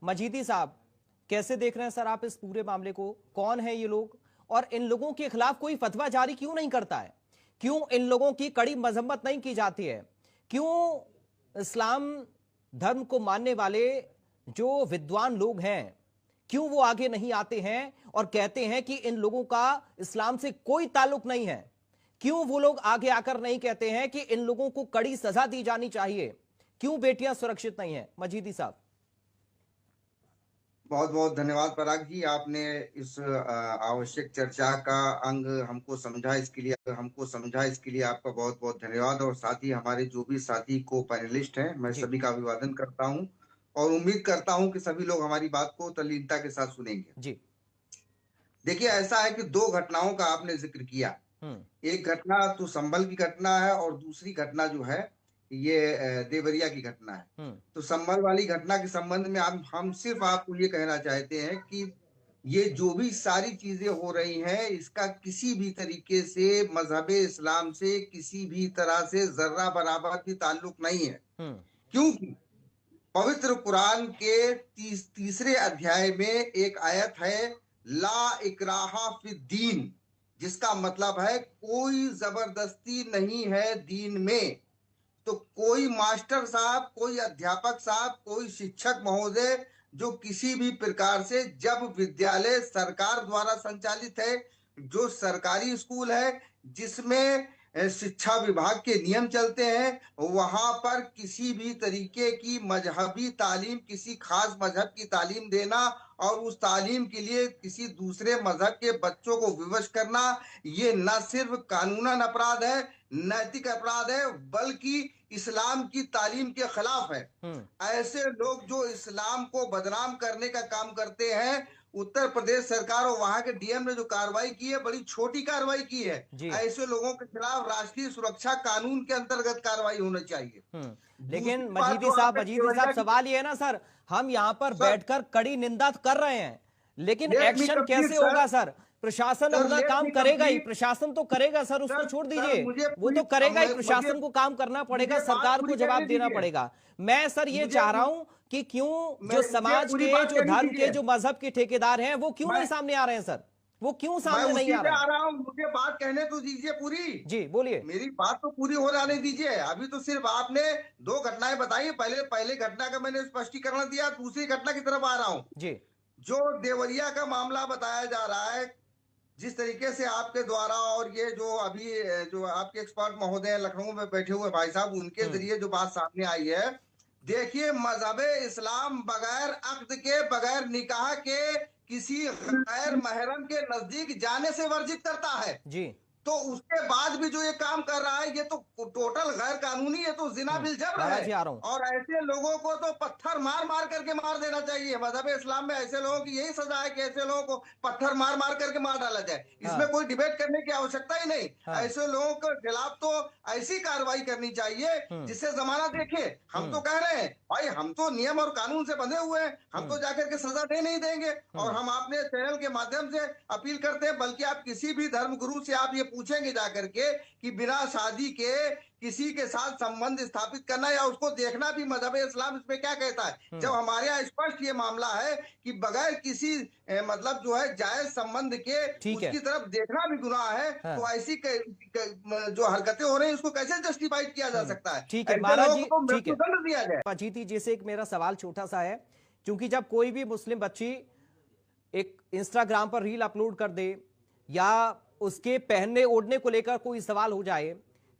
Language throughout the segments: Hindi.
मजीदी साहब, कैसे देख रहे हैं सर आप इस पूरे मामले को? कौन है ये लोग और इन लोगों के खिलाफ कोई फतवा जारी क्यों नहीं करता है? क्यों इन लोगों की कड़ी मजम्मत नहीं की जाती है? क्यों इस्लाम धर्म को मानने वाले जो विद्वान लोग हैं, क्यों वो आगे नहीं आते हैं और कहते हैं कि इन लोगों का इस्लाम से कोई ताल्लुक नहीं है? क्यों वो लोग आगे आकर नहीं कहते हैं कि इन लोगों को कड़ी सजा दी जानी चाहिए? क्यों बेटियां सुरक्षित नहीं है? मजीदी साहब, बहुत बहुत धन्यवाद पराग जी, आपने इस आवश्यक चर्चा का अंग हमको समझा इसके लिए आपका बहुत बहुत धन्यवाद। और साथ ही हमारे जो भी साथी को पैनलिस्ट हैं, मैं जी सभी का अभिवादन करता हूं और उम्मीद करता हूं कि सभी लोग हमारी बात को तल्लीनता के साथ सुनेंगे। जी। देखिए, ऐसा है कि दो घटनाओं का आपने जिक्र किया। हम्म। एक घटना तो संभल की घटना है और दूसरी घटना जो है ये देवरिया की घटना है। हम्म। तो संभल वाली घटना के संबंध में हम सिर्फ आपको ये कहना चाहते हैं कि ये जो भी सारी चीजें हो रही हैं, इसका किसी भी तरीके से मजहब इस्लाम से किसी भी तरह से जर्रा बराबर भी ताल्लुक नहीं है। हम्म। क्योंकि पवित्र कुरान के तीसरे अध्याय में एक आयत है, ला इकराहा फिद्दीन, जिसका मतलब है कोई जबरदस्ती नहीं है दीन में। तो कोई मास्टर साहब, कोई अध्यापक साहब, कोई शिक्षक महोदय जो किसी भी प्रकार से, जब विद्यालय सरकार द्वारा संचालित है, जो सरकारी स्कूल है जिसमें शिक्षा विभाग के नियम चलते हैं, वहां पर किसी भी तरीके की मजहबी तालीम, किसी खास मजहब की तालीम देना और उस तालीम के लिए किसी दूसरे मजहब के बच्चों को विवश करना, ये न सिर्फ कानूनन अपराध है, नैतिक अपराध है, बल्कि इस्लाम की तालीम के खिलाफ है। ऐसे लोग जो इस्लाम को बदनाम करने का काम करते हैं, उत्तर प्रदेश सरकार और वहां के डीएम ने जो कार्रवाई की है, बड़ी छोटी कार्रवाई की है। जी। ऐसे लोगों के खिलाफ राष्ट्रीय सुरक्षा कानून के अंतर्गत कार्रवाई होनी चाहिए। लेकिन दूसरी बात जो आपने मजीदी साहब, केवड़िया की, सवाल ये है ना सर, हम यहां पर सर बैठकर कड़ी निंदा कर रहे हैं, लेकिन लेट मी एक्शन कंप्लीट कैसे सर, होगा सर? प्रशासन सर अपना लेट काम मी करेगा ही, कंप्लीट। प्रशासन तो करेगा सर, उसको सर छोड़ सर दीजिए। मुझे वो पूरी तो करेगा ही, मुझे प्रशासन को काम करना पड़ेगा, मुझे बात सरकार पूरी को करने जवाब देना दीजिए। पड़ेगा। मैं सर ये मुझे चाह रहा हूं कि क्यों जो मुझे समाज पूरी के, बात जो करनी धर्म के, दीजिए। जो मजहब के ठेकेदार हैं, वो क्यों नहीं मैं सामने आ रहे हैं सर? वो क्यों मैं सामने नहीं उसी आ पे रहे आ हैं? रहा हूँ, मुझे बात कहने तो दीजिए पूरी। जी बोलिए। मेरी बात तो पूरी हो जाने दीजिए। अभी तो सिर्फ आपने दो घटनाएं बताई, पहले पहले घटना का मैंने स्पष्टीकरण दिया, दूसरी घटना की तरफ आ रहा हूं। जी। जो देवरिया का मामला बताया जा रहा है, जिस तरीके से आपके द्वारा और ये जो अभी जो आपके एक्सपर्ट महोदय लखनऊ में बैठे हुए भाई साहब, उनके हम्म। जरिए जो बात सामने आई है, देखिए मजहब इस्लाम बगैर अक्द के, बगैर निकाह के किसी गैर महरम के नजदीक जाने से वर्जित करता है। जी। तो उसके बाद भी जो ये काम कर रहा है, ये तो टोटल गैर कानूनी, ये तो जिना बिल जब्र है। महाराज जी आ रहा हूं। और ऐसे लोगों को तो पत्थर मार मार करके मार देना चाहिए। मजहब इस्लाम में ऐसे लोगों की यही सजा है कि ऐसे लोगों को पत्थर मार मार करके मार डाला जाए। इसमें हाँ। कोई डिबेट करने की आवश्यकता ही नहीं। हाँ। ऐसे लोगों के खिलाफ तो ऐसी कार्रवाई करनी चाहिए हम्म। जिससे जमाना देखे। हम तो हम्म। कह रहे हैं भाई, हम तो नियम और कानून से बंधे हुए हैं, हम तो हम्म। जाकर के सजा दे नहीं देंगे। और हम्म। हम अपने चैनल के माध्यम से अपील करते हैं, बल्कि आप किसी भी धर्म गुरु से आप ये पूछेंगे जाकर के कि बिना शादी के किसी के साथ संबंध स्थापित करना या उसको देखना भी मजहब इस्लाम इसमें क्या कहता है। जब हमारे यहाँ स्पष्ट ये मामला है कि बगैर किसी मतलब जो है जायज संबंध के ठीक है। उसकी तरफ देखना भी गुनाह है, हाँ। तो ऐसी जो हरकतें हो रही है उसको कैसे जस्टिफाइड किया जा सकता है? ठीक है ऐसे महाराज लोगों जी, को तो ठीक है। मृत्युदंड दिया जाए। अजीति जी से एक मेरा सवाल छोटा सा है, क्योंकि जब कोई भी मुस्लिम बच्ची एक इंस्टाग्राम पर रील अपलोड कर दे या उसके पहनने ओढ़ने को लेकर कोई सवाल हो जाए,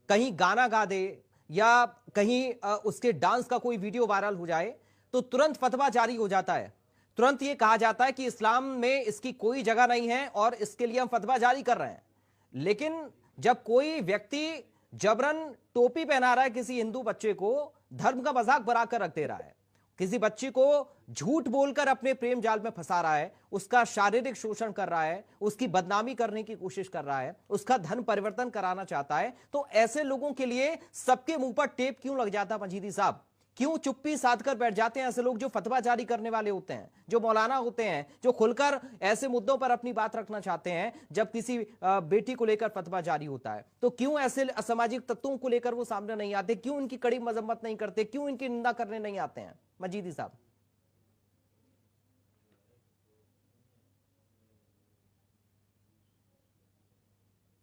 कहीं गाना गा दे या कहीं उसके डांस का कोई वीडियो वायरल हो जाए, तो तुरंत फतवा जारी हो जाता है। तुरंत ये कहा जाता है कि इस्लाम में इसकी कोई जगह नहीं है और इसके लिए हम फतवा जारी कर रहे हैं। लेकिन जब कोई व्यक्ति जबरन टोपी पहना रहा है किसी हिंदू बच्चे को, धर्म का मजाक बनाकर रख दे रहा है, किसी बच्ची को झूठ बोलकर अपने प्रेम जाल में फंसा रहा है, उसका शारीरिक शोषण कर रहा है, उसकी बदनामी करने की कोशिश कर रहा है, उसका धर्म परिवर्तन कराना चाहता है, तो ऐसे लोगों के लिए सबके मुंह पर टेप क्यों लग जाता? मजीदी साहब, क्यों चुप्पी साध कर बैठ जाते हैं ऐसे लोग जो फतवा जारी करने वाले होते हैं, जो मौलाना होते हैं, जो खुलकर ऐसे मुद्दों पर अपनी बात रखना चाहते हैं? जब किसी बेटी को लेकर फतवा जारी होता है तो क्यों ऐसे असामाजिक तत्वों को लेकर वो सामने नहीं आते? क्यों इनकी कड़ी मजम्मत नहीं करते? क्यों इनकी निंदा करने नहीं आते हैं? मजीदी साहब।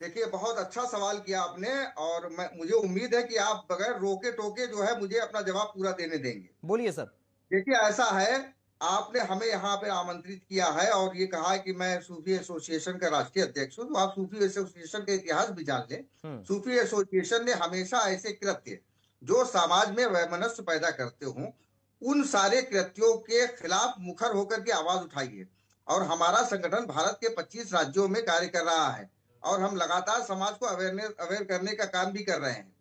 देखिए, बहुत अच्छा सवाल किया आपने और मुझे उम्मीद है कि आप बगैर रोके टोके जो है मुझे अपना जवाब पूरा देने देंगे। बोलिए सर। देखिए, ऐसा है, आपने हमें यहाँ पे आमंत्रित किया है और ये कहा है कि मैं सूफी एसोसिएशन का राष्ट्रीय अध्यक्ष हूँ, तो आप सूफी एसोसिएशन का इतिहास भी जान लें। सूफी एसोसिएशन ने हमेशा ऐसे कृत्य जो समाज में वैमनस्य पैदा करते हों, उन सारे कृत्यों के खिलाफ मुखर होकर के आवाज उठाई है और हमारा संगठन भारत के 25 राज्यों में कार्य कर रहा है और हम लगातार समाज को अवेयर करने का काम भी कर रहे हैं।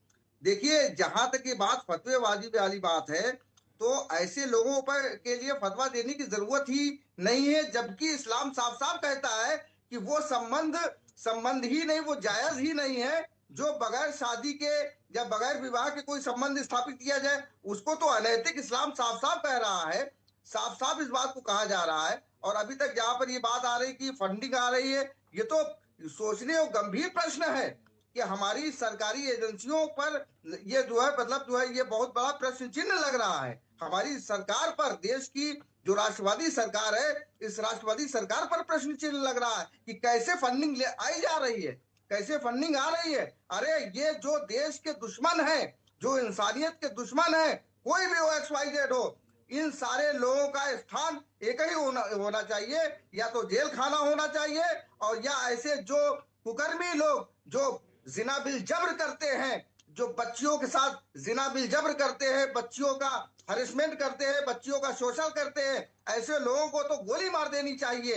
देखिए, जहां तक ये बात फतवेबाजी वाली बात है, तो ऐसे लोगों पर के लिए फतवा देने की जरूरत ही नहीं है, जबकि इस्लाम साफ साफ कहता है कि वो संबंध ही नहीं, वो जायज ही नहीं है जो बगैर शादी के या बगैर विवाह के कोई संबंध स्थापित किया जाए, उसको तो अनैतिक इस्लाम साफ साफ कह रहा है। साफ साफ इस बात को कहा जा रहा है और अभी तक जहां पर ये बात आ रही कि फंडिंग आ रही है, ये तो सोचने और गंभीर प्रश्न है कि हमारी सरकारी एजेंसियों पर ये जो है मतलब जो है ये बहुत बड़ा प्रश्न चिन्ह लग रहा है। हमारी सरकार पर, देश की जो राष्ट्रवादी सरकार है, इस राष्ट्रवादी सरकार पर प्रश्न चिन्ह लग रहा है कि कैसे फंडिंग ले आई जा रही है, कैसे फंडिंग आ रही है। अरे ये जो देश के दुश्मन है, जो इंसानियत के दुश्मन है, कोई भी हो, XYZ हो, इन सारे लोगों का स्थान एक ही होना चाहिए, या तो जेल खाना होना चाहिए और या ऐसे जो कुकर्मी लोग जो जिना बिल जब्र करते हैं, जो बच्चियों के साथ जिना बिल जब्र करते हैं, बच्चियों का हरेसमेंट करते हैं, बच्चियों का शोषण करते हैं, ऐसे लोगों को तो गोली मार देनी चाहिए।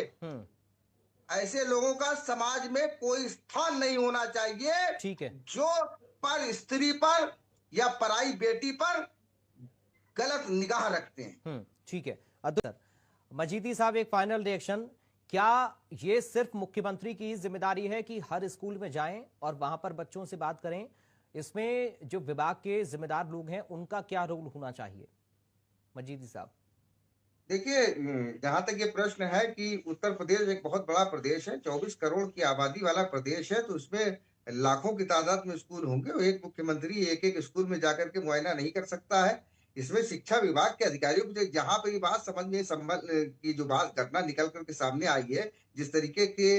ऐसे लोगों का समाज में कोई स्थान नहीं होना चाहिए। ठीक है। जो पर स्त्री पर या पराई बेटी पर गलत निगाह रखते हैं। ठीक है। सर मजीदी साहब, एक फाइनल रिएक्शन, क्या ये सिर्फ मुख्यमंत्री की जिम्मेदारी है कि हर स्कूल में जाएं और वहां पर बच्चों से बात करें? इसमें जो विभाग के जिम्मेदार लोग हैं उनका क्या रोल होना चाहिए? मजीदी साहब। देखिए, जहां तक ये प्रश्न है कि उत्तर प्रदेश एक बहुत बड़ा प्रदेश है, 24 करोड़ की आबादी वाला प्रदेश है, तो उसमें लाखों की तादाद में स्कूल होंगे और एक मुख्यमंत्री एक एक स्कूल में जाकर के मुआयना नहीं कर सकता है। इसमें शिक्षा विभाग के अधिकारियों को जहां पर ये बात समझ में की जो बात घटना निकल करके सामने आई है, जिस तरीके के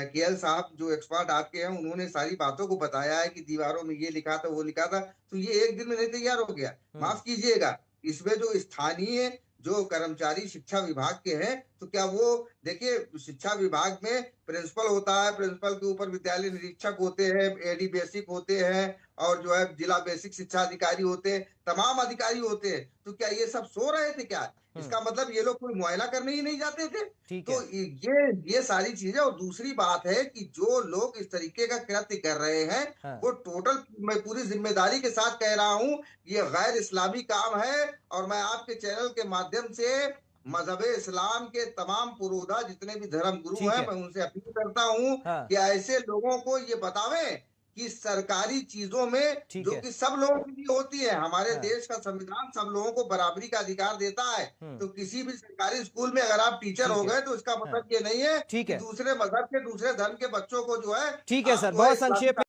KL साहब जो एक्सपर्ट आपके हैं, उन्होंने सारी बातों को बताया है कि दीवारों में ये लिखा था, वो लिखा था, तो ये एक दिन में नहीं तैयार हो गया। माफ कीजिएगा, इसमें जो स्थानीय जो कर्मचारी शिक्षा विभाग के हैं, तो क्या वो, देखिए, शिक्षा विभाग में प्रिंसिपल होता है, प्रिंसिपल के ऊपर विद्यालय निरीक्षक होते हैं, AD बेसिक होते हैं और जो है जिला बेसिक शिक्षा अधिकारी होते हैं, तमाम अधिकारी होते हैं। तो क्या ये सब सो रहे थे क्या? इसका मतलब ये लोग कोई मुआयना करने ही नहीं जाते थे? तो ये सारी चीजें, और दूसरी बात है कि जो लोग इस तरीके का कृत्य कर रहे हैं, वो टोटल, मैं पूरी जिम्मेदारी के साथ कह रहा हूं, ये गैर इस्लामी काम है और मैं आपके चैनल के माध्यम से मजहब इस्लाम के तमाम पुरोधा जितने भी धर्म गुरु हैं, मैं उनसे अपील करता हूं कि ऐसे लोगों को ये बतावें कि सरकारी चीजों में जो कि सब लोगों के लिए होती है, हमारे देश का संविधान सब लोगों को बराबरी का अधिकार देता है। तो किसी भी सरकारी स्कूल में अगर आप टीचर हो गए तो इसका मतलब ये नहीं है कि दूसरे मजहब के, दूसरे धर्म के बच्चों को जो है, ठीक है सर, बहुत संक्षेप